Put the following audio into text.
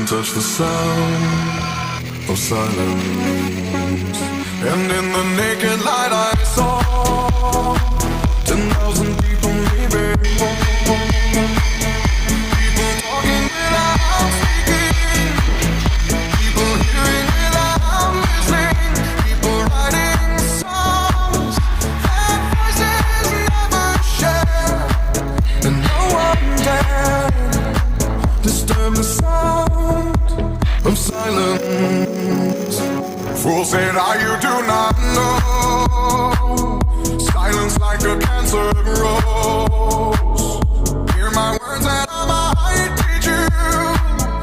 touch the sound of silence. And in the naked light I saw 10,000 people, maybe more. People talking without speaking, people hearing without listening, people writing songs their voices never share, and no one dared disturb the sound of silence. Fools say that you do not know. Silence like a cancer grows.